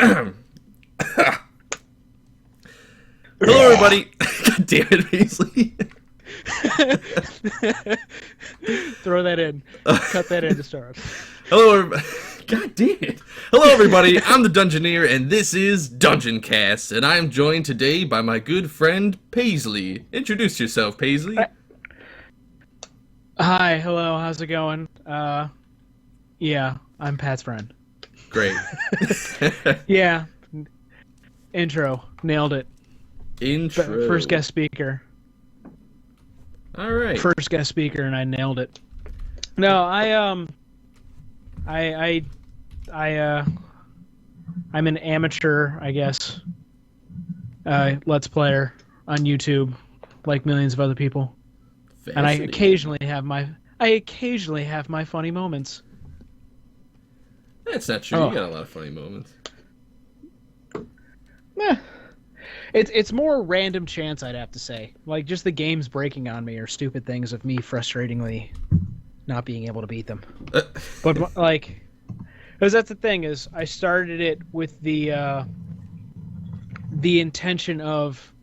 Hello, everybody. God damn it, Paisley. Throw that in. Cut that in to start. Hello, everybody. God damn it. Hello, everybody. I'm the Dungeoneer, and this is DungeonCast, and I am joined today by my good friend Paisley. Introduce yourself, Paisley. Hi, hello, how's it going? Yeah, I'm Pat's friend. Great. Yeah. Intro. Nailed it. Intro. First guest speaker. All right. First guest speaker, and I nailed it. No, I'm an amateur, I guess. Let's player on YouTube, like millions of other people. And I occasionally have my funny moments. That's not true. You got a lot of funny moments. It's more random chance, I'd have to say. Like, just the games breaking on me or stupid things of me frustratingly not being able to beat them. But, like, because that's the thing, is I started it with the intention of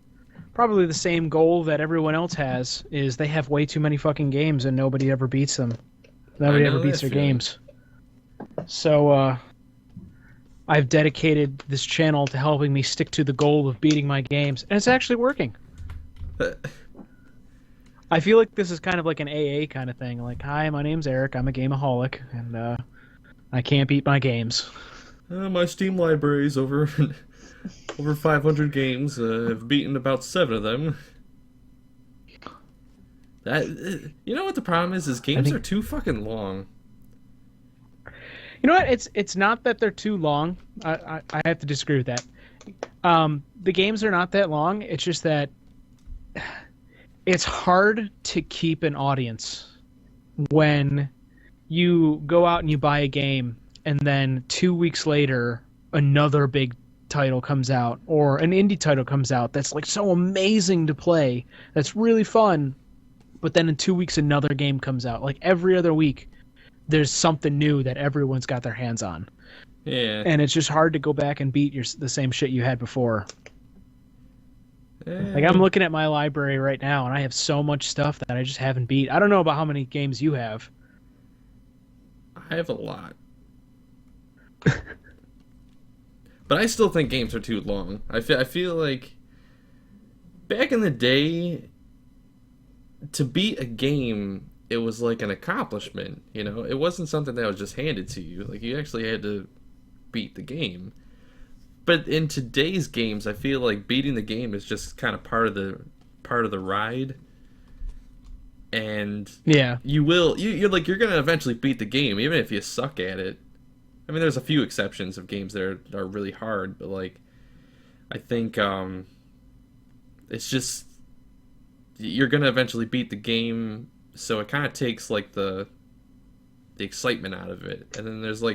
probably the same goal that everyone else has, is they have way too many fucking games and nobody ever beats them. Nobody ever beats their games. So, I've dedicated this channel to helping me stick to the goal of beating my games, and it's actually working. I feel like this is kind of like an AA kind of thing. Like, hi, my name's Eric, I'm a Gameaholic, and I can't beat my games. My Steam library's over 500 games. I've beaten about 7 of them. You know what the problem is games are too fucking long. You know what? It's not that they're too long. I have to disagree with that. The games are not that long. It's just that it's hard to keep an audience when you go out and you buy a game and then 2 weeks later another big title comes out or an indie title comes out that's like so amazing to play, that's really fun, but then in 2 weeks another game comes out. Like every other week there's something new that everyone's got their hands on. Yeah. And it's just hard to go back and beat the same shit you had before. Like, I'm looking at my library right now, and I have so much stuff that I just haven't beat. I don't know about how many games you have. I have a lot. But I still think games are too long. I feel like back in the day, to beat a game, it was like an accomplishment, you know? It wasn't something that was just handed to you. Like, you actually had to beat the game. But in today's games, I feel like beating the game is just kind of part of the ride. And yeah, you're gonna eventually beat the game, even if you suck at it. I mean, there's a few exceptions of games that are really hard, but like, I think it's just you're gonna eventually beat the game. So it kind of takes like the excitement out of it. And then there's a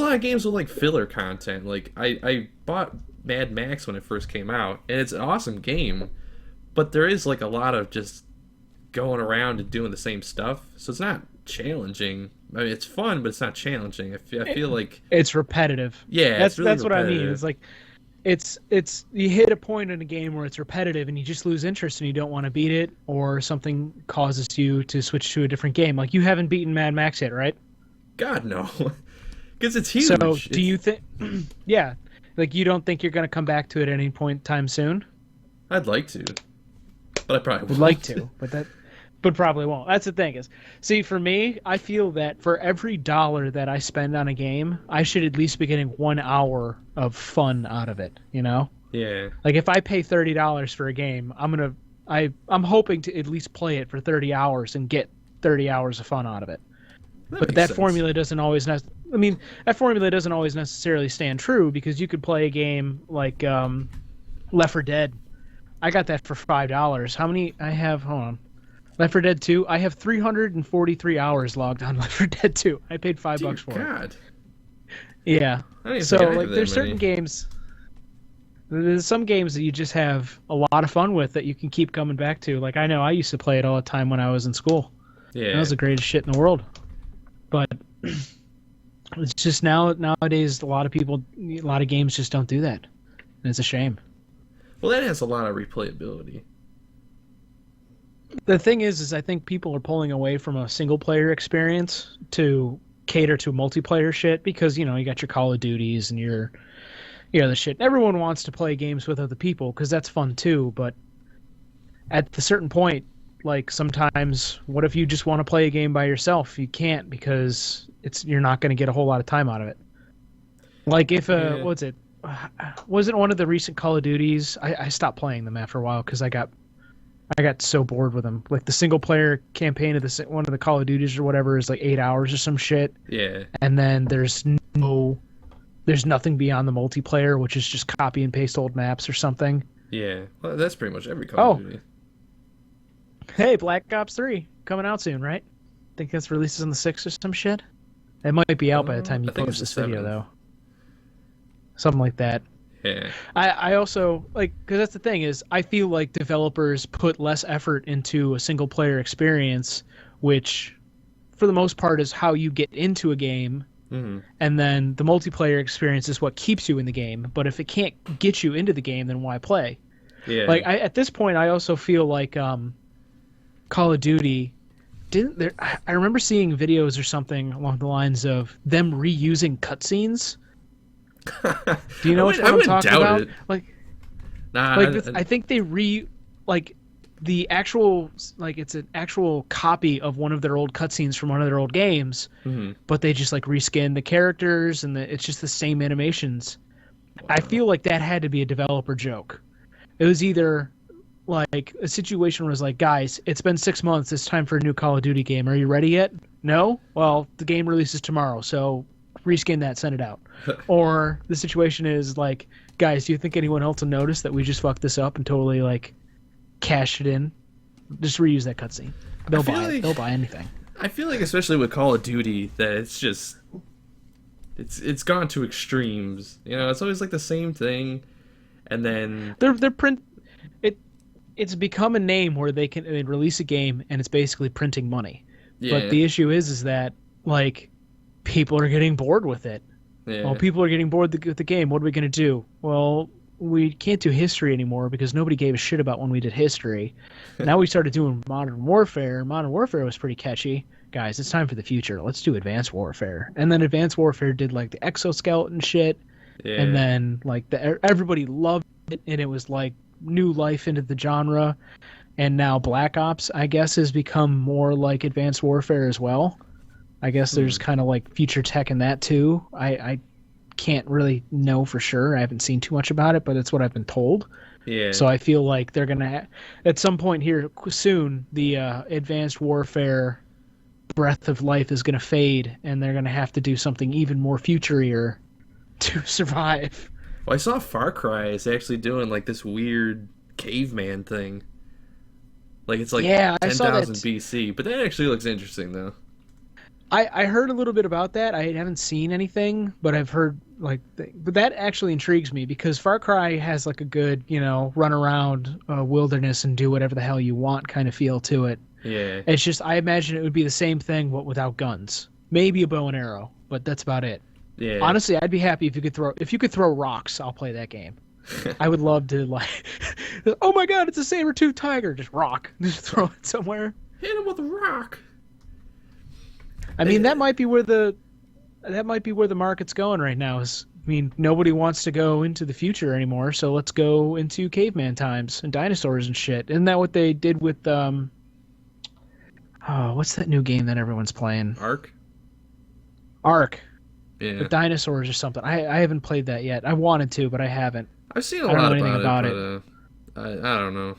lot of games with like filler content. Like I bought Mad Max when it first came out, and it's an awesome game, but there is like a lot of just going around and doing the same stuff. So it's not challenging. I mean, it's fun, but it's not challenging. I feel like it's repetitive. Yeah, that's really what I mean. It's like it's you hit a point in a game where it's repetitive and you just lose interest and you don't want to beat it, or something causes you to switch to a different game. Like, you haven't beaten Mad Max yet, right? God, no. Because it's huge. So do you think yeah, like, you don't think you're going to come back to it at any point in time soon? I'd like to, but I probably would like to, but probably won't. That's the thing is, see, for me, I feel that for every $1 that I spend on a game, I should at least be getting 1 hour of fun out of it, you know? Yeah. Like, if I pay $30 for a game, I'm hoping to at least play it for 30 hours and get 30 hours of fun out of it. But that formula doesn't always that formula doesn't always necessarily stand true, because you could play a game like Left 4 Dead. I got that for $5. How many I have? Hold on. Left 4 Dead 2, I have 343 hours logged on Left 4 Dead 2. I paid $5 for it. Yeah. So, like, there's certain games. There's some games that you just have a lot of fun with that you can keep coming back to. Like, I know I used to play it all the time when I was in school. Yeah. That was the greatest shit in the world. But It's just nowadays a lot of games just don't do that, and it's a shame. Well, that has a lot of replayability. The thing is I think people are pulling away from a single player experience to cater to multiplayer shit because you got your Call of Duties and your the shit. Everyone wants to play games with other people because that's fun too, but at a certain point, like sometimes, what if you just want to play a game by yourself? You can't because you're not going to get a whole lot of time out of it. Like if what's it? Wasn't one of the recent Call of Duties? I stopped playing them after a while because I got so bored with them. Like the single player campaign of one of the Call of Duties or whatever is like 8 hours or some shit. Yeah. And then there's nothing beyond the multiplayer, which is just copy and paste old maps or something. Yeah. Well, that's pretty much every Call of Duty. Hey, Black Ops 3 coming out soon, right? I think that's releases on the 6th or some shit. It might be out by the time you post this video, though. Something like that. Yeah. I also, because that's the thing is, I feel like developers put less effort into a single-player experience, which, for the most part, is how you get into a game, and then the multiplayer experience is what keeps you in the game. But if it can't get you into the game, then why play? Yeah. Like, at this point, I also feel like Call of Duty... I remember seeing videos or something along the lines of them reusing cutscenes. Do you know what I'm talking about? I think they the actual it's an actual copy of one of their old cutscenes from one of their old games, but they just reskin the characters and it's just the same animations. Wow. I feel like that had to be a developer joke. It was either a situation was like, guys, it's been 6 months. It's time for a new Call of Duty game. Are you ready yet? No? Well, the game releases tomorrow, so reskin that, send it out. Or the situation is like, guys, do you think anyone else will notice that we just fucked this up and totally cash it in? Just reuse that cutscene. They'll buy it. They'll buy anything. I feel like, especially with Call of Duty, that it's gone to extremes. It's always the same thing, and then it's become a name where they release a game and it's basically printing money. Yeah. But the issue is that people are getting bored with it. Yeah. Well, people are getting bored with the game. What are we going to do? Well, we can't do history anymore because nobody gave a shit about when we did history. Now we started doing Modern Warfare. Modern Warfare was pretty catchy. Guys, it's time for the future. Let's do Advanced Warfare. And then Advanced Warfare did the exoskeleton shit. Yeah. And then everybody loved it, and it was new life into the genre. And now Black Ops, I guess, has become more like Advanced Warfare as well. I guess there's kind of future tech in that too. I can't really know for sure. I haven't seen too much about it, but it's what I've been told. Yeah. So I feel like they're gonna at some point here soon, the Advanced Warfare breath of life is gonna fade, and they're gonna have to do something even more future-ier to survive. Well, I saw Far Cry is actually doing this weird caveman thing. It's 10,000 BC, but that actually looks interesting though. I heard a little bit about that. I haven't seen anything, but I've heard but that actually intrigues me because Far Cry has a good, run around wilderness and do whatever the hell you want kind of feel to it. Yeah. It's just, I imagine it would be the same thing, but without guns. Maybe a bow and arrow, but that's about it. Yeah. Honestly, I'd be happy if you could throw rocks. I'll play that game. I would love to oh my god, it's a saber-toothed tiger. Just just throw it somewhere. Hit him with a rock. I mean, that might be where the market's going right now. Nobody wants to go into the future anymore, so let's go into caveman times and dinosaurs and shit. Isn't that what they did with what's that new game that everyone's playing? Ark. Yeah. With dinosaurs or something. I haven't played that yet. I wanted to, but I haven't. I've seen a lot about it. I don't know.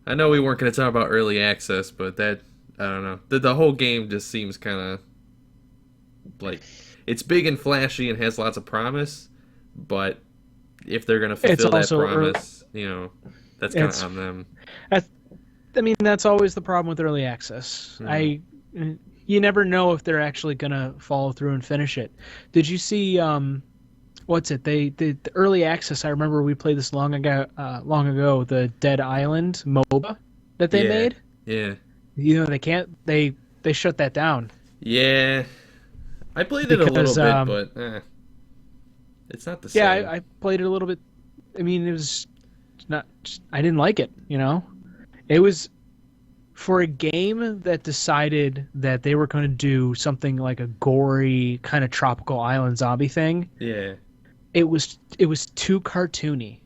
I know we weren't going to talk about early access, but that, I don't know. The whole game just seems kind of it's big and flashy and has lots of promise, but if they're going to fulfill that promise, that's kind of on them. That's always the problem with early access. Mm-hmm. You never know if they're actually going to follow through and finish it. Did you see the early access? I remember we played this long ago, the Dead Island MOBA that they made. Yeah. They shut that down. Yeah. I played it a little bit, but it's not the same. Yeah, I played it a little bit. I mean, it was not. I didn't like it. It was for a game that decided that they were going to do something like a gory kind of tropical island zombie thing. Yeah. It was too cartoony.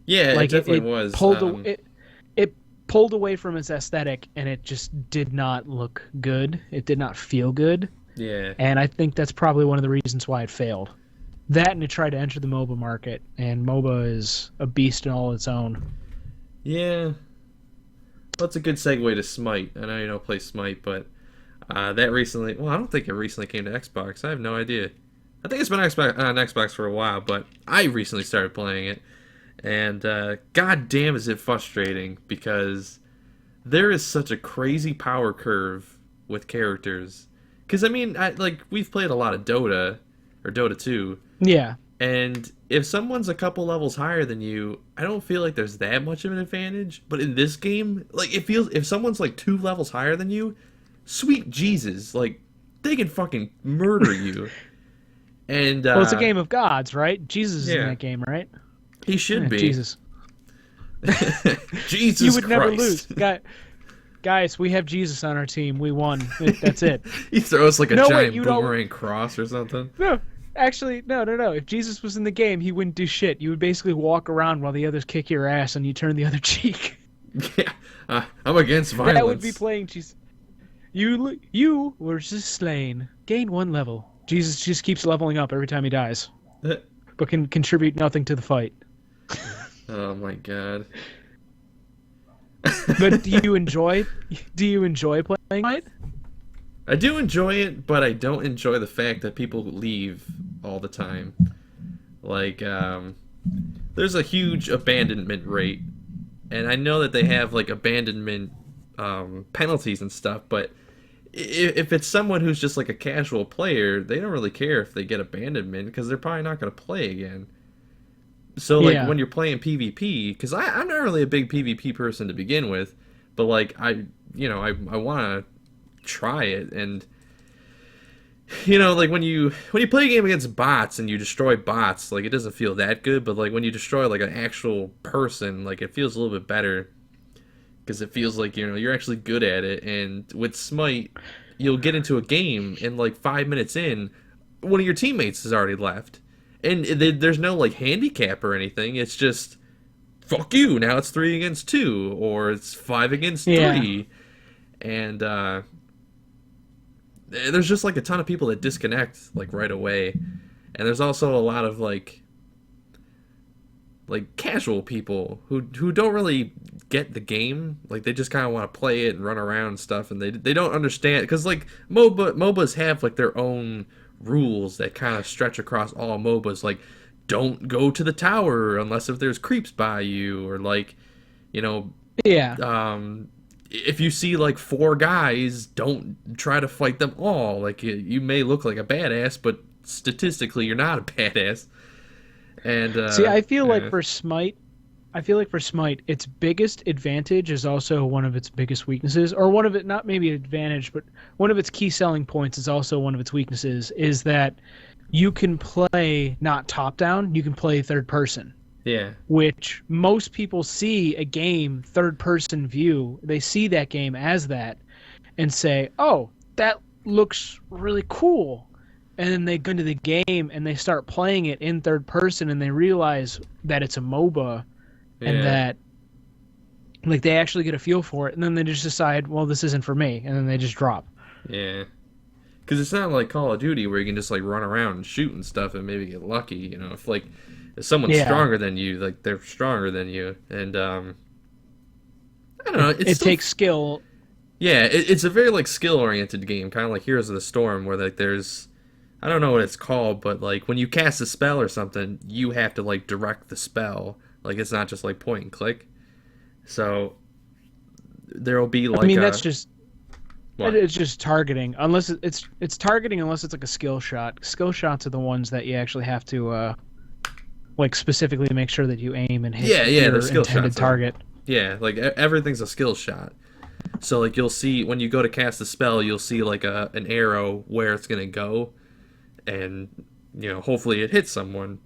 Yeah, like, it definitely was. It pulled away from its aesthetic, and it just did not look good. It did not feel good. Yeah. And I think that's probably one of the reasons why it failed. That, and it tried to enter the MOBA market, and MOBA is a beast in all its own. Yeah. Well, that's a good segue to Smite. I know you don't play Smite, but that recently... Well, I don't think it recently came to Xbox. I have no idea. I think it's been on Xbox for a while, but I recently started playing it. And god damn is it frustrating, because there is such a crazy power curve with characters. Because, I mean, we've played a lot of Dota, or Dota 2. Yeah. And if someone's a couple levels higher than you, I don't feel like there's that much of an advantage. But in this game, like, it feels, if someone's like 2 levels higher than you, sweet Jesus, like, they can fucking murder you. And well, it's a game of gods, right? Jesus is in that game, right? He should be. Jesus. Jesus You would Christ. never lose. Guys, we have Jesus on our team. We won. That's it. He throws like a giant boomerang cross or something. No. Actually, no. If Jesus was in the game, he wouldn't do shit. You would basically walk around while the others kick your ass and you turn the other cheek. Yeah. I'm against violence. That would be playing Jesus. You were just slain. Gain 1 level. Jesus just keeps leveling up every time he dies. But can contribute nothing to the fight. Oh my god. But do you enjoy playing it? I do enjoy it, but I don't enjoy the fact that people leave all the time. Like, there's a huge abandonment rate, and I know that they have like abandonment penalties and stuff, but if it's someone who's just like a casual player, they don't really care if they get abandonment, because they're probably not going to play again. So, like, when you're playing PvP, because I'm not really a big PvP person to begin with, but, like, I want to try it, and, like, when you play a game against bots and you destroy bots, like, it doesn't feel that good, but, like, when you destroy, like, an actual person, like, it feels a little bit better, because it feels like, you're actually good at it, and with Smite, you'll get into a game, and, like, 5 minutes in, one of your teammates has already left. And there's no, like, handicap or anything. It's just, fuck you, now it's 3 against 2, or it's 5 against 3. And there's just, like, a ton of people that disconnect, like, right away. And there's also a lot of, like casual people who don't really get the game. Like, they just kind of want to play it and run around and stuff, and they don't understand. Because, like, MOBAs have, like, their own rules that kind of stretch across all MOBAs, like, don't go to the tower unless if there's creeps by you, or, like, if you see, like, 4 guys, don't try to fight them all. Like, you may look like a badass, but statistically you're not a badass. And see, I feel like for Smite, its biggest advantage is also one of its biggest weaknesses, or one of it, not maybe an advantage, but one of its key selling points is also one of its weaknesses, is that you can play not top down, you can play third person. Yeah. Which most people see a game third person view, they see that game as that and say, "Oh, that looks really cool." And then they go into the game and they start playing it in third person, and they realize that it's a MOBA. And that, like, they actually get a feel for it, and then they just decide, well, this isn't for me, and then they just drop. Yeah. Because it's not like Call of Duty where you can just, like, run around and shoot and stuff and maybe get lucky, if someone's stronger than you, like, they're stronger than you, and, I don't know. It takes skill. Yeah, it's a very, like, skill-oriented game, kind of like Heroes of the Storm, where, like, there's, I don't know what it's called, but, like, when you cast a spell or something, you have to, like, direct the spell. Like, it's not just, like, point and click. So, there'll be, like, that's just... What? It's just targeting. Unless it's targeting unless it's, like, a skill shot. Skill shots are the ones that you actually have to, like, specifically make sure that you aim and hit your the skill intended shots target. Yeah, like, everything's a skill shot. So like you'll see when you go to cast a spell, you'll see like an arrow where it's gonna go, and hopefully it hits someone.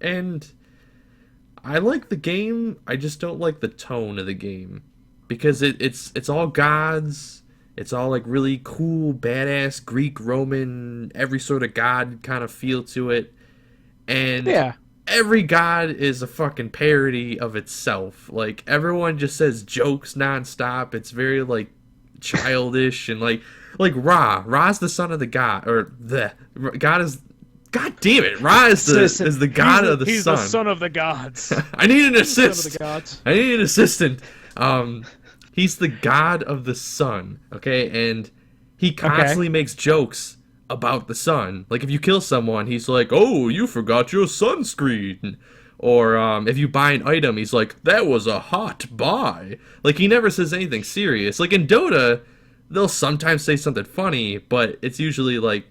And I like the game. I just don't like the tone of the game because it's all gods. It's all like really cool, badass Greek, Roman, every sort of god kind of feel to it, and Yeah. every god is a fucking parody of itself. Like everyone just says jokes nonstop. It's very like childish and like Ra's the son of the god, or the god is. God damn it! Ra is the god of the sun. He's the son of the gods. I need an assist. Son of the gods. I need an assistant. He's the god of the sun. Okay, and he constantly makes jokes about the sun. Like if you kill someone, he's like, "Oh, you forgot your sunscreen." Or if you buy an item, he's like, "That was a hot buy." Like he never says anything serious. Like in Dota, they'll sometimes say something funny, but it's usually like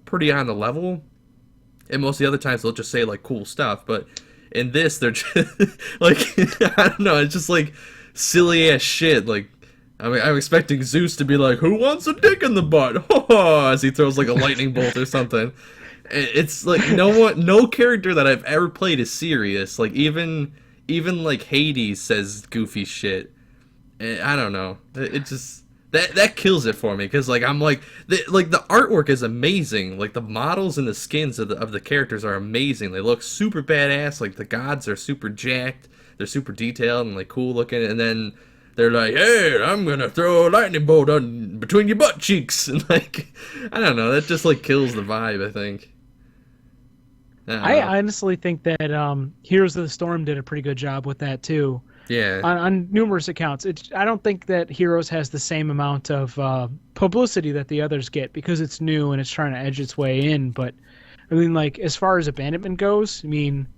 pretty on the level, and most of the other times they'll just say like cool stuff. But in this, they're just like I don't know, it's just like silly ass shit. Like I'm expecting Zeus to be like, "Who wants a dick in the butt?" as he throws like a lightning bolt or something. It's like no character that I've ever played is serious. Like even like Hades says goofy shit. I don't know. It just that kills it for me because like I'm like the artwork is amazing. Like the models and the skins of the characters are amazing. They look super badass. Like the gods are super jacked. They're super detailed and like cool looking. And then they're like, "Hey, I'm gonna throw a lightning bolt on between your butt cheeks," and like I don't know. That just like kills the vibe, I think. I honestly think that Heroes of the Storm did a pretty good job with that too. Yeah. On numerous accounts. I don't think that Heroes has the same amount of publicity that the others get because it's new and it's trying to edge its way in. But I mean, like as far as abandonment goes, I mean,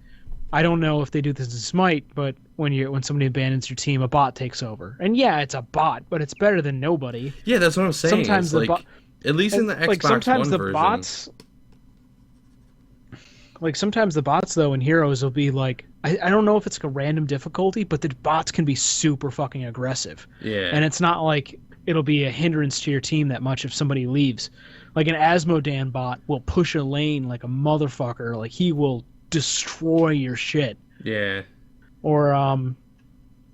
I don't know if they do this in Smite, but when somebody abandons your team, a bot takes over. And yeah, it's a bot, but it's better than nobody. Yeah, that's what I'm saying. Sometimes it's like, at least in the Xbox sometimes One the version. bots. Like sometimes the bots though in Heroes will be like I don't know if it's like a random difficulty, but the bots can be super fucking aggressive. Yeah. And it's not like it'll be a hindrance to your team that much if somebody leaves. Like an Asmodan bot will push a lane like a motherfucker. Like he will destroy your shit. Yeah. Or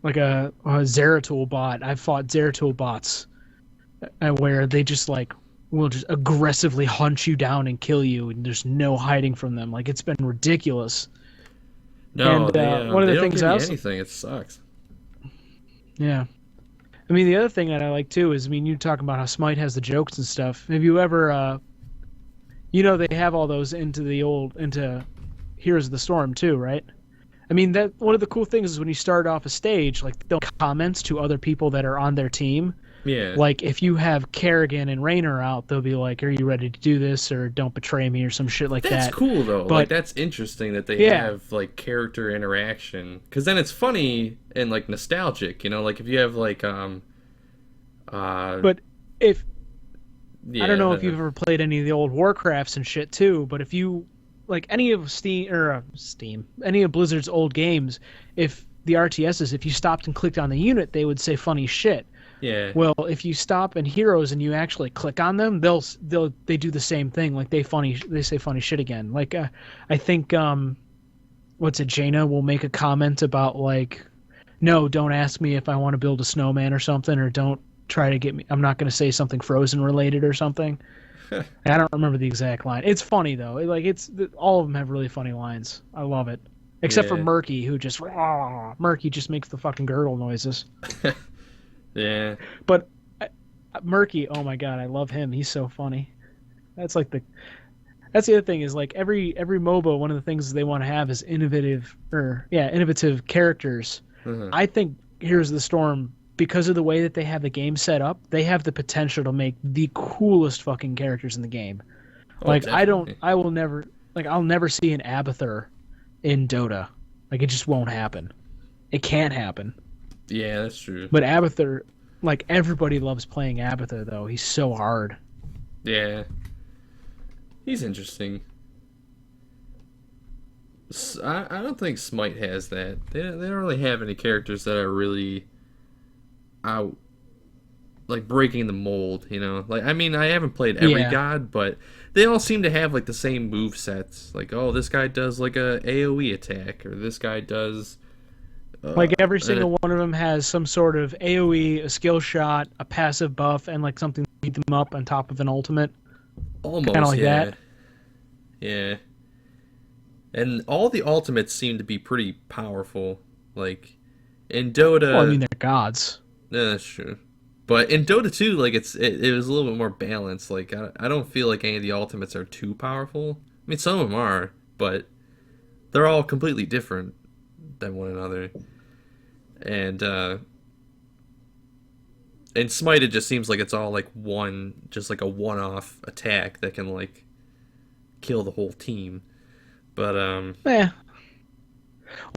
like a Zeratul bot. I've fought Zeratul bots where they just like will just aggressively hunt you down and kill you, and there's no hiding from them. Like it's been ridiculous. No, and one of the things don't I give also, you anything. It sucks. Yeah, I mean the other thing that I like too is you talk about how Smite has the jokes and stuff. Have you ever, they have all those into Heroes of the Storm too, right? I mean that one of the cool things is when you start off a stage, like they'll comments to other people that are on their team. Yeah. Like if you have Kerrigan and Raynor out, they'll be like, "Are you ready to do this?" or "Don't betray me" or some shit like that. That's cool though. But, like that's interesting that they have like character interaction, because then it's funny and like nostalgic. Like if you have like But if I don't know if you've ever played any of the old Warcrafts and shit too, but if you like any of any of Blizzard's old games, if the RTSs, if you stopped and clicked on the unit, they would say funny shit. Yeah. Well, if you stop in Heroes and you actually click on them, they do the same thing. Like they say funny shit again. Like I think Jaina will make a comment about like, "No, don't ask me if I want to build a snowman or something, or don't try to get me. I'm not going to say something Frozen related or something." I don't remember the exact line. It's funny though. All of them have really funny lines. I love it, except for Murky, who just Murky just makes the fucking gurgle noises. Yeah. But Murky, oh my god, I love him. He's so funny. That's the other thing is like every MOBA, one of the things they want to have is innovative characters. Mm-hmm. I think Heroes of the Storm, because of the way that they have the game set up, they have the potential to make the coolest fucking characters in the game. Oh, like definitely. I'll never see an Abathur in Dota. Like it just won't happen. It can't happen. Yeah, that's true. But Abathur, like everybody loves playing Abathur though. He's so hard. Yeah. He's interesting. I don't think Smite has that. They don't really have any characters that are really out, like breaking the mold, you know? Like, I mean, I haven't played every god, but they all seem to have like the same move sets. Like, oh, this guy does like a AoE attack, or this guy does like every single one of them has some sort of AoE, a skill shot, a passive buff, and like something to beat them up on top of an ultimate. Almost, kind of like yeah. that. Yeah. And all the ultimates seem to be pretty powerful. Like in Dota, Well, I mean, they're gods. yeah, that's true. But in Dota 2, like it was a little bit more balanced. Like I don't feel like any of the ultimates are too powerful. I mean, some of them are, but they're all completely different than one another. And in Smite, it just seems like it's all like just like a one-off attack that can like kill the whole team. But Yeah.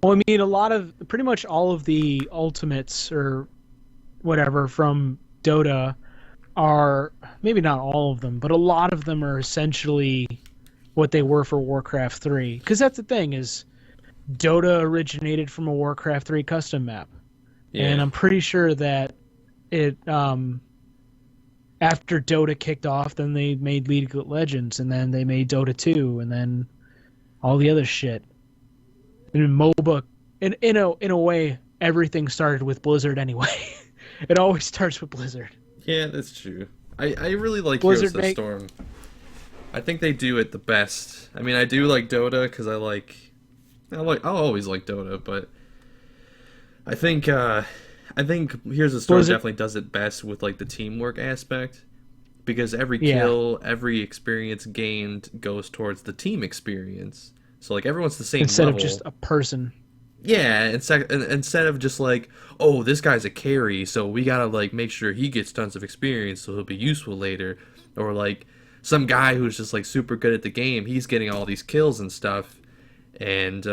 Well, I mean, pretty much all of the ultimates or whatever from Dota are, maybe not all of them, but a lot of them are essentially what they were for Warcraft 3. Because that's the thing, is Dota originated from a Warcraft 3 custom map. Yeah. And I'm pretty sure that it after Dota kicked off, then they made League of Legends, and then they made Dota 2, and then all the other shit. And MOBA, in a way, everything started with Blizzard anyway. It always starts with Blizzard. Yeah, that's true. I really like Heroes of the Storm. I think they do it the best. I mean, I do like Dota because I'll always like Dota, but I think Heroes of the Storm definitely does it best with like the teamwork aspect, because every kill, every experience gained goes towards the team experience. So like everyone's the same instead level. Of just a person. Yeah, instead of just like, oh, this guy's a carry, so we gotta like make sure he gets tons of experience so he'll be useful later, or like some guy who's just like super good at the game, he's getting all these kills and stuff, and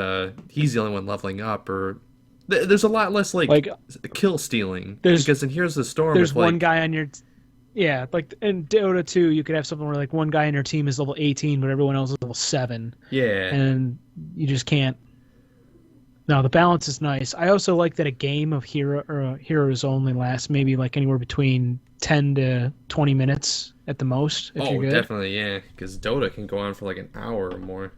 he's the only one leveling up, or there's a lot less like kill stealing, because in Heroes of the Storm, there's one guy on your like in Dota 2, you could have something where like one guy in your team is level 18, but everyone else is level 7. Yeah, and you just can't. No, the balance is nice. I also like that a game of heroes only lasts maybe like anywhere between 10 to 20 minutes at the most. If you're good. Definitely, yeah, because Dota can go on for like an hour or more.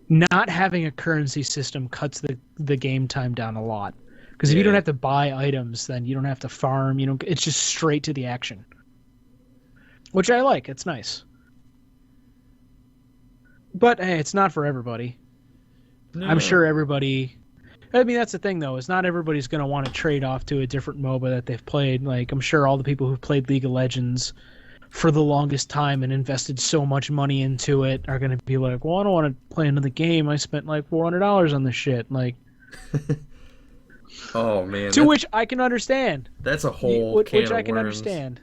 Not having a currency system cuts the game time down a lot. Because if you don't have to buy items, then you don't have to farm. It's just straight to the action, which I like. It's nice. But hey, it's not for everybody. No. I'm sure everybody. I mean, that's the thing, though, is not everybody's going to want to trade off to a different MOBA that they've played. Like, I'm sure all the people who've played League of Legends for the longest time and invested so much money into it are going to be like, well, I don't want to play another game. I spent like $400 on this shit. Like. Oh man! Which I can understand. That's a whole can which of I can worms. Understand.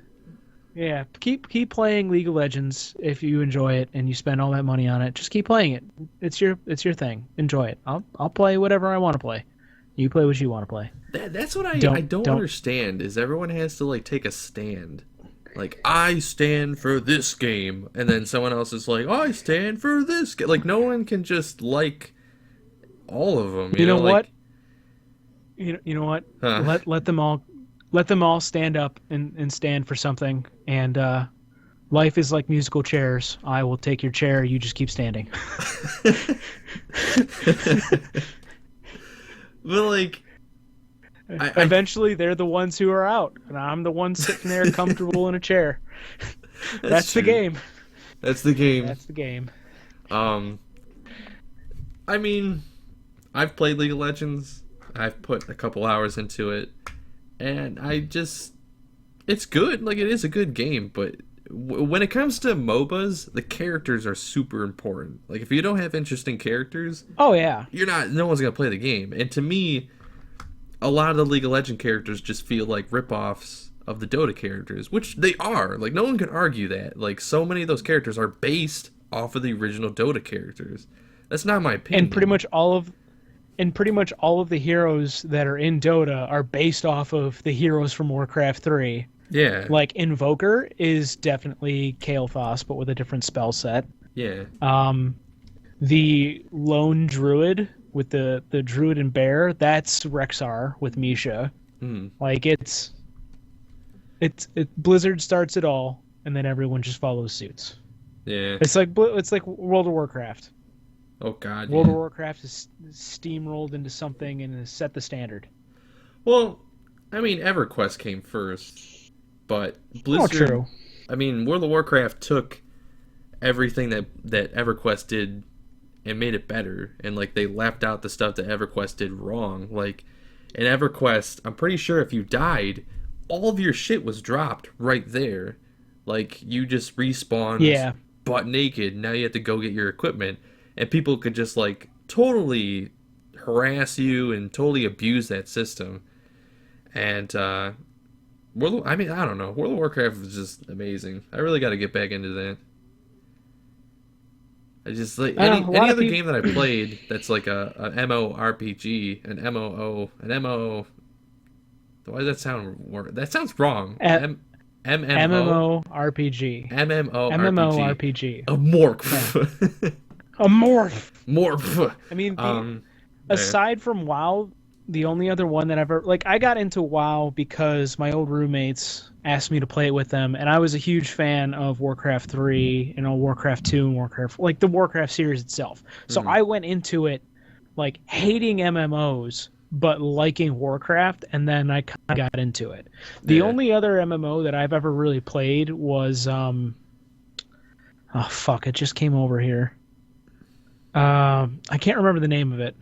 Yeah, keep playing League of Legends if you enjoy it and you spend all that money on it. Just keep playing it. It's your thing. Enjoy it. I'll play whatever I want to play. You play what you want to play. That's what I don't understand. Is everyone has to like take a stand. Like, I stand for this game, and then someone else is like, I stand for this game. Like, no one can just like all of them. You know what? Like, you know what? Huh. Let them all stand up and stand for something. And life is like musical chairs. I will take your chair. You just keep standing. Well, like, eventually they're the ones who are out, and I'm the one sitting there comfortable in a chair. That's the game. That's the game. That's the game. I mean, I've played League of Legends. I've put a couple hours into it, and it's good. Like, it is a good game, but when it comes to MOBAs, the characters are super important. Like, if you don't have interesting characters, oh yeah, no one's gonna play the game. And to me, a lot of the League of Legends characters just feel like ripoffs of the Dota characters, which they are. Like, no one can argue that. Like, so many of those characters are based off of the original Dota characters. That's not my opinion. And pretty much all of the heroes that are in Dota are based off of the heroes from Warcraft 3. Yeah. Like, Invoker is definitely Kael'thas, but with a different spell set. Yeah. The Lone Druid with the Druid and Bear, that's Rexxar with Misha. Hmm. Like Blizzard starts it all, and then everyone just follows suits. Yeah. It's like World of Warcraft. Oh God. World of Yeah. Warcraft is steamrolled into something and has set the standard. Well, I mean, EverQuest came first, but Oh, Blizzard. true. I mean, World of Warcraft took everything that EverQuest did and made it better, and like they left out the stuff that EverQuest did wrong. Like in EverQuest, I'm pretty sure if you died, all of your shit was dropped right there. Like you just respawned Yeah. butt naked. Now you have to go get your equipment, and people could just like totally harass you and totally abuse that system. And I mean, I don't know. World of Warcraft was just amazing. I really got to get back into that. I just like any other game that I played that's like a MMORPG, an MMO. Why does that sound? That sounds wrong. MMO. MMORPG. MMORPG. A morph. Yeah. A morph. Morph. I mean, aside from WoW, the only other one that I got into WoW because my old roommates asked me to play it with them, and I was a huge fan of Warcraft 3, Warcraft 2, and Warcraft, like the Warcraft series itself. So I went into it like hating MMOs but liking Warcraft, and then I kind of got into it. The only other MMO that I've ever really played was oh fuck, it just came over here. I can't remember the name of it.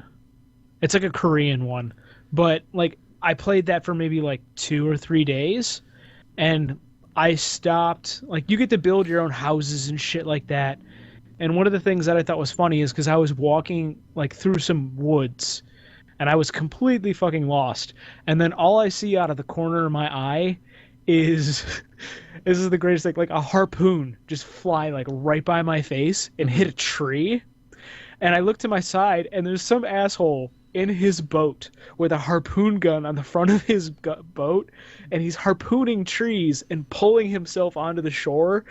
It's like a Korean one, but like I played that for maybe like 2 or 3 days, and I stopped. Like you get to build your own houses and shit like that. And one of the things that I thought was funny is because I was walking like through some woods, and I was completely fucking lost. And then all I see out of the corner of my eye is this is the greatest thing, like a harpoon just fly like right by my face and hit a tree. And I look to my side, and there's some asshole in his boat with a harpoon gun on the front of his boat, and he's harpooning trees and pulling himself onto the shore.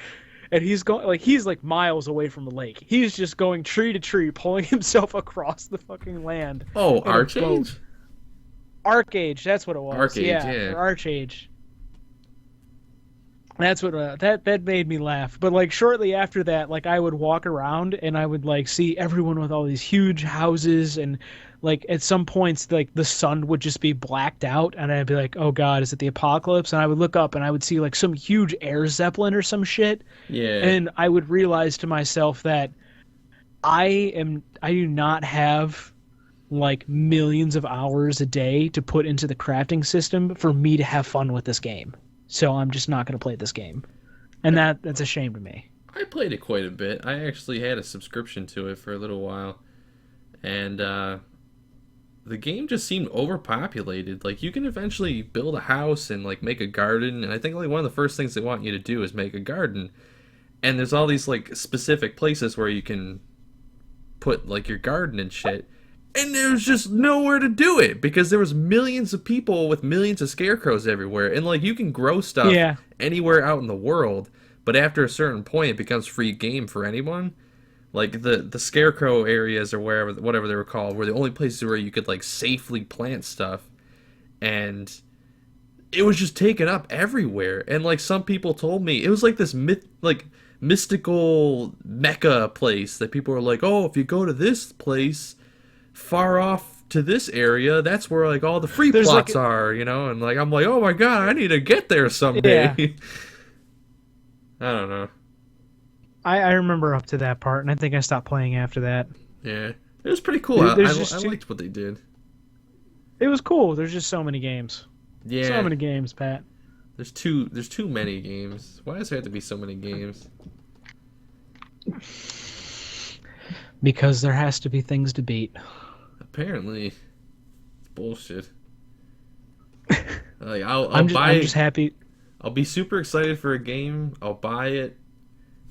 And he's like miles away from the lake. He's just going tree to tree, pulling himself across the fucking land. Oh, Archage? Archage, that's what it was. Archage, yeah. Archage. That's what that made me laugh. But like shortly after that, like I would walk around and I would like see everyone with all these huge houses, and like at some points like the sun would just be blacked out, and I'd be like, "Oh God, is it the apocalypse?" And I would look up and I would see like some huge air zeppelin or some shit. Yeah. And I would realize to myself that I do not have like millions of hours a day to put into the crafting system for me to have fun with this game. So I'm just not going to play this game. And that's a shame to me. I played it quite a bit. I actually had a subscription to it for a little while. And the game just seemed overpopulated. Like, you can eventually build a house and, like, make a garden. And I think, like, one of the first things they want you to do is make a garden. And there's all these, like, specific places where you can put, like, your garden and shit. And there was just nowhere to do it because there was millions of people with millions of scarecrows everywhere. And, like, you can grow stuff anywhere out in the world, but after a certain point, it becomes free game for anyone. Like, the scarecrow areas or whatever they were called were the only places where you could, like, safely plant stuff. And it was just taken up everywhere. And, like, some people told me, it was like this mystical Mecca place that people were like, oh, if you go to this place far off to this area, that's where like all the free plots are, you know. And like I'm like, oh my God, I need to get there someday. Yeah. I don't know. I remember up to that part, and I think I stopped playing after that. Yeah, it was pretty cool. I liked what they did. It was cool. There's just so many games. Yeah, so many games, Pat. There's too many games. Why does there have to be so many games? Because there has to be things to beat. Apparently, it's bullshit. Like I'm just happy. I'll be super excited for a game. I'll buy it.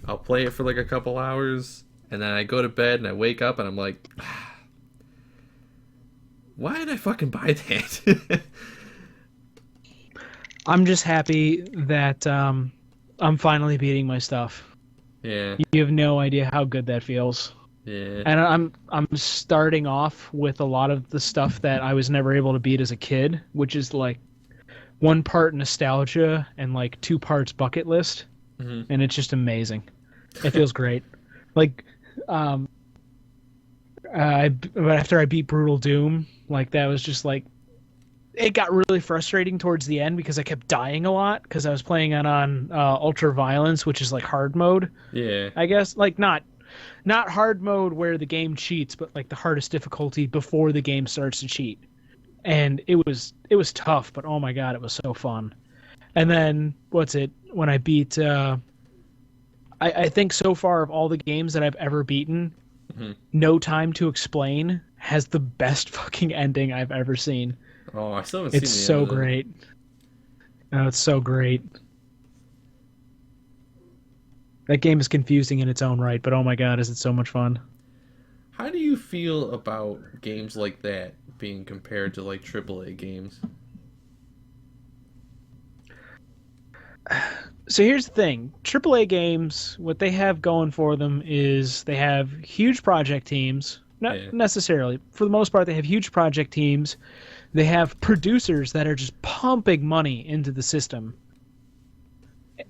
I'll play it for like a couple hours, and then I go to bed and I wake up and I'm like, why did I fucking buy that? I'm just happy that I'm finally beating my stuff. Yeah. You have no idea how good that feels. Yeah. And I'm starting off with a lot of the stuff that I was never able to beat as a kid, which is like one part nostalgia and like 2 parts bucket list, and it's just amazing. It feels great. Like, after I beat Brutal Doom, like that was just like, it got really frustrating towards the end because I kept dying a lot because I was playing on Ultra Violence, which is like hard mode. Yeah. I guess like not hard mode where the game cheats, but like the hardest difficulty before the game starts to cheat. And it was tough, but oh my god, it was so fun. And then when I beat I think so far of all the games that I've ever beaten, No Time to Explain has the best fucking ending I've ever seen. Oh, I still haven't seen It's the so end of it. great. Oh, it's so great. That game is confusing in its own right, but oh my god, is it so much fun. How do you feel about games like that being compared to like AAA games? So here's the thing. AAA games, what they have going for them is they have huge project teams. Not necessarily. For the most part, they have huge project teams. They have producers that are just pumping money into the system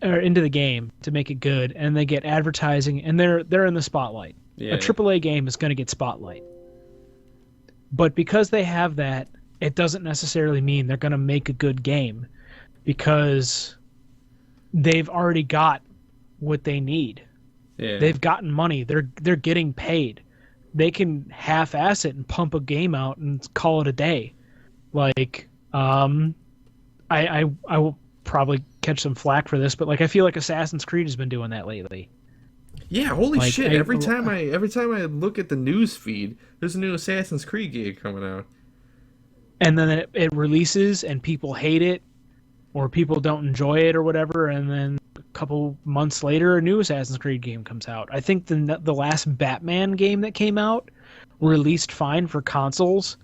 or into the game to make it good, and they get advertising, and they're in the spotlight. Yeah. A AAA game is going to get spotlight. But because they have that, it doesn't necessarily mean they're going to make a good game, because they've already got what they need. Yeah. They've gotten money. They're getting paid. They can half-ass it and pump a game out and call it a day. Like, I will probably catch some flack for this, but like I feel like Assassin's Creed has been doing that lately. Yeah, holy shit! Every time I look at the news feed, there's a new Assassin's Creed game coming out. And then it releases, and people hate it, or people don't enjoy it, or whatever. And then a couple months later, a new Assassin's Creed game comes out. I think the last Batman game that came out released fine for consoles,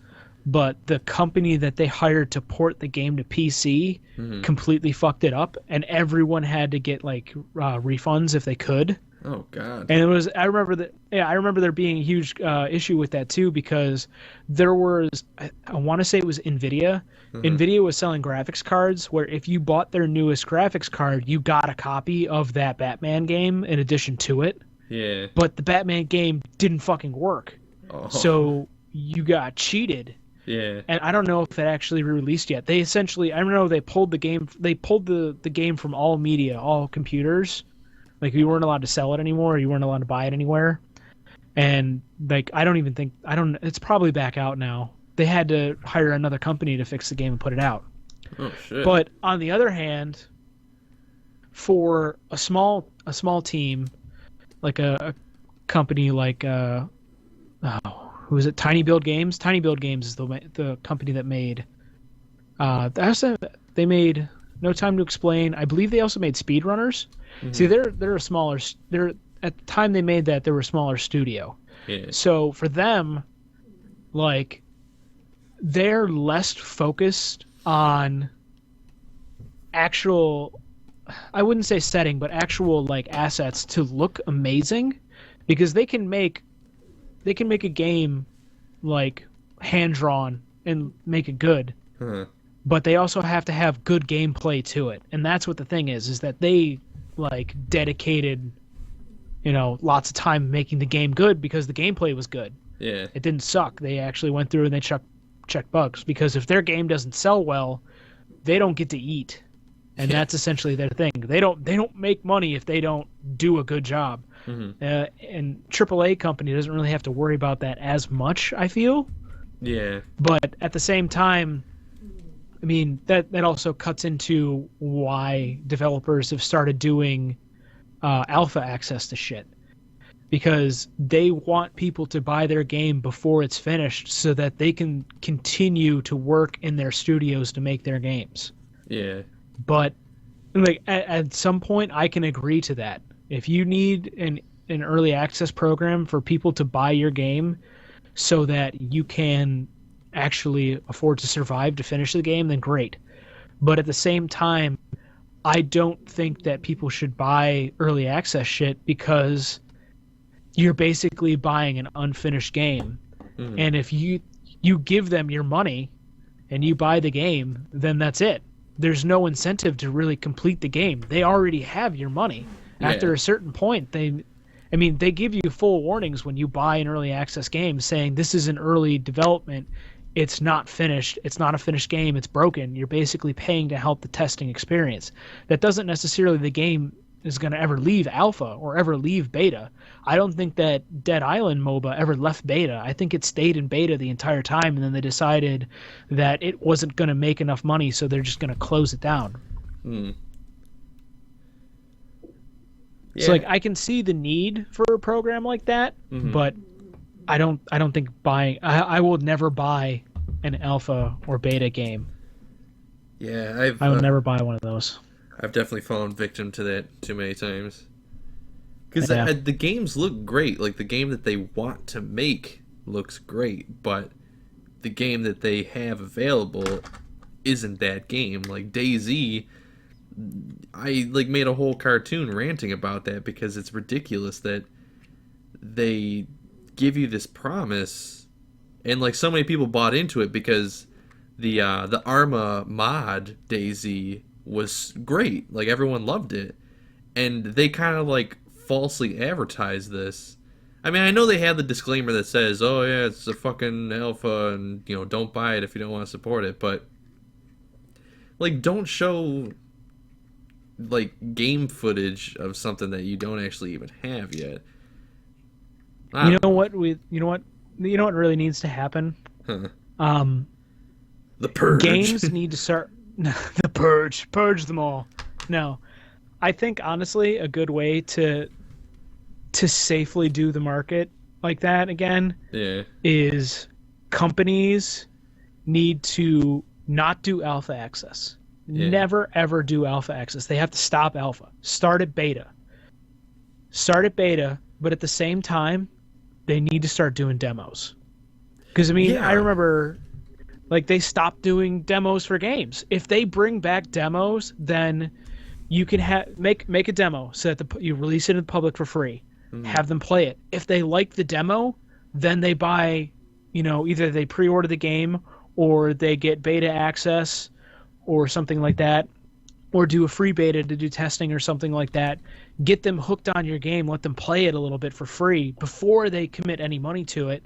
but the company that they hired to port the game to PC completely fucked it up, and everyone had to get like refunds if they could. Oh god! And I remember there being a huge issue with that too, because there was, I want to say it was Nvidia. Nvidia was selling graphics cards where if you bought their newest graphics card, you got a copy of that Batman game in addition to it. Yeah. But the Batman game didn't fucking work. Oh. So you got cheated. Yeah. And I don't know if it actually released yet. They essentially, I don't know, they pulled the game from all media, all computers. Like, you weren't allowed to sell it anymore, or you weren't allowed to buy it anywhere. And like, it's probably back out now. They had to hire another company to fix the game and put it out. Oh shit. But on the other hand, for a small team, like a company like who is it? Tiny Build Games. Tiny Build Games is the company that made. They made No Time to Explain. I believe they also made Speedrunners. See, they're a smaller. They're at the time they made that, they were a smaller studio. Yeah. So for them, like, they're less focused on actual, I wouldn't say setting, but actual like assets to look amazing, because they can make a game like hand drawn and make it good. But they also have to have good gameplay to it. And that's what the thing is that they like dedicated, lots of time making the game good because the gameplay was good. Yeah. It didn't suck. They actually went through and they checked bugs, because if their game doesn't sell well, they don't get to eat. And that's essentially their thing. They don't make money if they don't do a good job. And AAA company doesn't really have to worry about that as much, I feel. Yeah. But at the same time, I mean, that also cuts into why developers have started doing alpha access to shit. Because they want people to buy their game before it's finished so that they can continue to work in their studios to make their games. Yeah. But like at some point, I can agree to that. If you need an early access program for people to buy your game so that you can actually afford to survive to finish the game, then great. But at the same time, I don't think that people should buy early access shit, because you're basically buying an unfinished game. And if you give them your money and you buy the game, then that's it. there's no incentive to really complete the game. They already have your money. Yeah. After a certain point, they give you full warnings when you buy an early access game saying this is an early development. It's not finished. It's not a finished game. It's broken. You're basically paying to help the testing experience. That doesn't necessarily the game is going to ever leave alpha or ever leave beta. I don't think that Dead Island MOBA ever left beta. I think it stayed in beta the entire time, and then they decided that it wasn't going to make enough money, so they're just going to close it down. Yeah. So like I can see the need for a program like that, but I don't think buying I will never buy an alpha or beta game. Yeah, I will never buy one of those. I've definitely fallen victim to that too many times. Because Yeah. the games look great. Like, the game that they want to make looks great, but the game that they have available isn't that game. Like, DayZ, I like made a whole cartoon ranting about that because it's ridiculous that they give you this promise, and like so many people bought into it because the Arma mod DayZ was great. Like, everyone loved it, and they kind of like falsely advertised this. I mean, I know they had the disclaimer that says, "Oh yeah, it's a fucking alpha, and you know, don't buy it if you don't want to support it." But like, don't show like game footage of something that you don't actually even have yet. You know what really needs to happen? Huh. The Purge. Games need to start the purge them all. No. I think honestly a good way to safely do the market like that again is companies need to not do alpha access. Yeah. Never ever do alpha access. They have to stop alpha. Start at beta, but at the same time they need to start doing demos. Because I mean, I remember like they stopped doing demos for games. If they bring back demos, then you can make a demo so that you release it in the public for free. Have them play it. If they like the demo, then they buy, either they pre-order the game or they get beta access or something like that, or do a free beta to do testing or something like that. Get them hooked on your game, let them play it a little bit for free before they commit any money to it,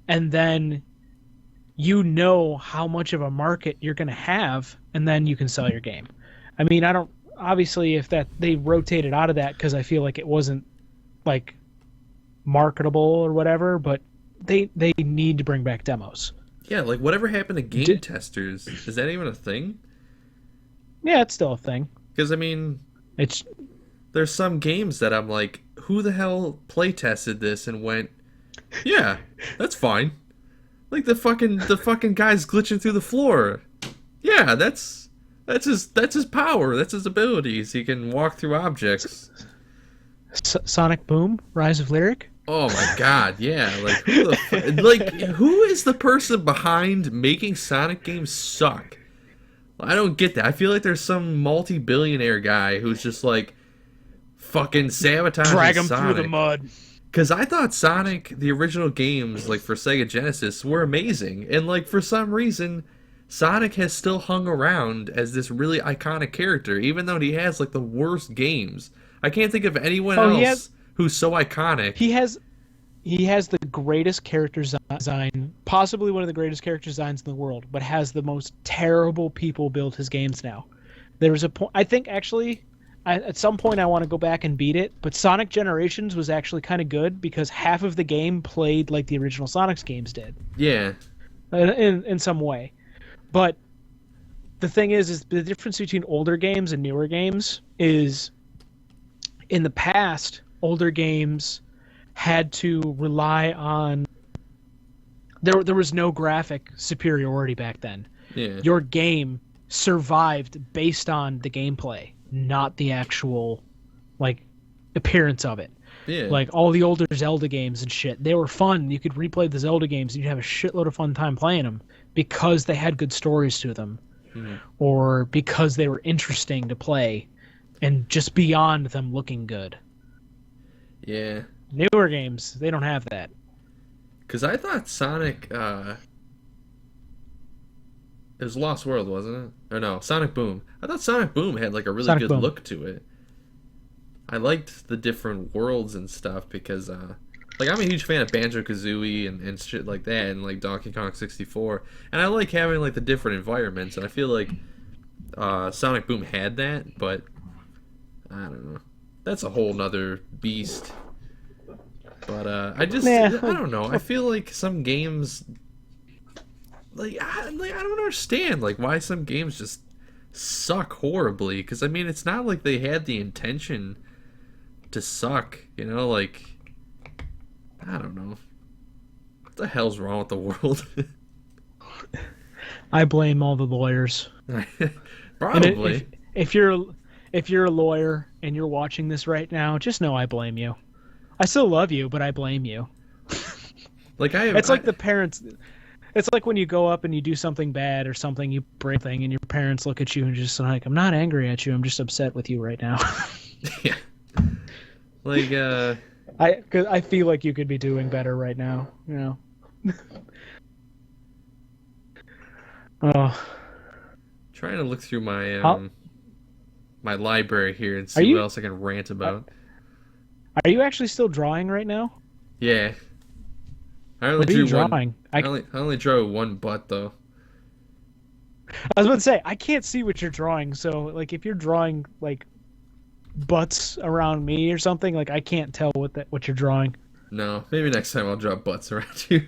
and then you know how much of a market you're going to have, and then you can sell your game. I mean, obviously if that they rotated out of that because I feel like it wasn't like marketable or whatever, but they need to bring back demos. Yeah, like whatever happened to game testers? Is that even a thing? Yeah, it's still a thing. Because I mean, there's some games that I'm like, who the hell play tested this and went, yeah, that's fine. Like the fucking guy's glitching through the floor. Yeah, that's his power. That's his abilities. He can walk through objects. Sonic Boom, Rise of Lyric. Oh my god, yeah. Like who is the person behind making Sonic games suck? I don't get that. I feel like there's some multi-billionaire guy who's just like fucking sabotaging Drag him Sonic. through the mud. Because I thought Sonic, the original games, like for Sega Genesis, were amazing. And like for some reason, Sonic has still hung around as this really iconic character, even though he has like the worst games. I can't think of anyone else who's so iconic. He has the greatest character design, possibly one of the greatest character designs in the world, but has the most terrible people build his games now. There was a point, I think actually, at some point I want to go back and beat it, but Sonic Generations was actually kind of good because half of the game played like the original Sonic's games did. Yeah. In some way. But the thing is the difference between older games and newer games is in the past, older games had to rely on there was no graphic superiority back then. Yeah. Your game survived based on the gameplay, not the actual like appearance of it. Yeah. Like all the older Zelda games and shit, they were fun. You could replay the Zelda games and you'd have a shitload of fun time playing them because they had good stories to them. Or because they were interesting to play and just beyond them looking good. Yeah. Newer games, they don't have that. Because I thought Sonic, It was Lost World, wasn't it? Or no, Sonic Boom. I thought Sonic Boom had like a really Sonic good Boom. look to it. I liked the different worlds and stuff because, like, I'm a huge fan of Banjo-Kazooie and shit like that, and like Donkey Kong 64, and I like having like the different environments, and I feel like Sonic Boom had that, but I don't know. That's a whole nother beast. But I don't know. I feel like some games, I don't understand like why some games just suck horribly. Because I mean, it's not like they had the intention to suck. You know, like I don't know. What the hell's wrong with the world? I blame all the lawyers. Probably. If you're a lawyer and you're watching this right now, just know I blame you. I still love you, but I blame you. Like like the parents. It's like when you go up and you do something bad or something, you break thing, and your parents look at you and just like, I'm not angry at you, I'm just upset with you right now. Yeah. Like I feel like you could be doing better right now, you know. Oh. Trying to look through my my library here and see what else I can rant about. Are you actually still drawing right now? Yeah. I only What are you drew drawing? I only drew one butt though. I was about to say I can't see what you're drawing, so like if you're drawing like butts around me or something, like I can't tell what you're drawing. No, maybe next time I'll draw butts around you.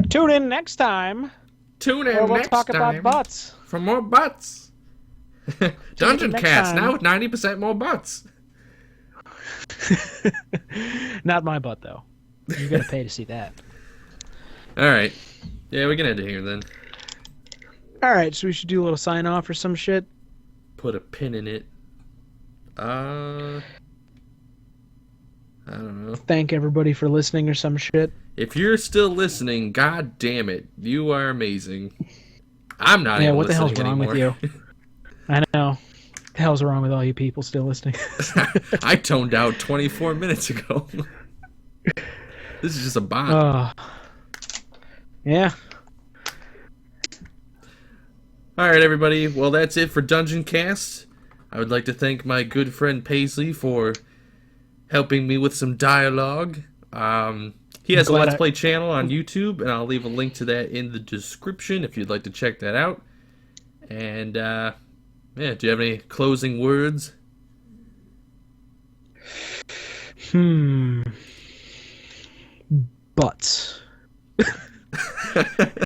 Tune in next time. Tune in we'll next talk time about butts. for more butts. DungeonCast now with 90% more butts. Not my butt though. You gotta pay to see that. All right. Yeah, we can end it here then. All right, so we should do a little sign off or some shit. Put a pin in it. I don't know. Thank everybody for listening or some shit. If you're still listening, god damn it, you are amazing. I'm not even listening what the hell's wrong with you? I know. What the hell's wrong with all you people still listening? I toned out 24 minutes ago. This is just a bot. Yeah. Alright, everybody. Well, that's it for DungeonCast. I would like to thank my good friend Paisley for helping me with some dialogue. He has a Let's Play channel on YouTube, and I'll leave a link to that in the description if you'd like to check that out. And, yeah, do you have any closing words? Butts.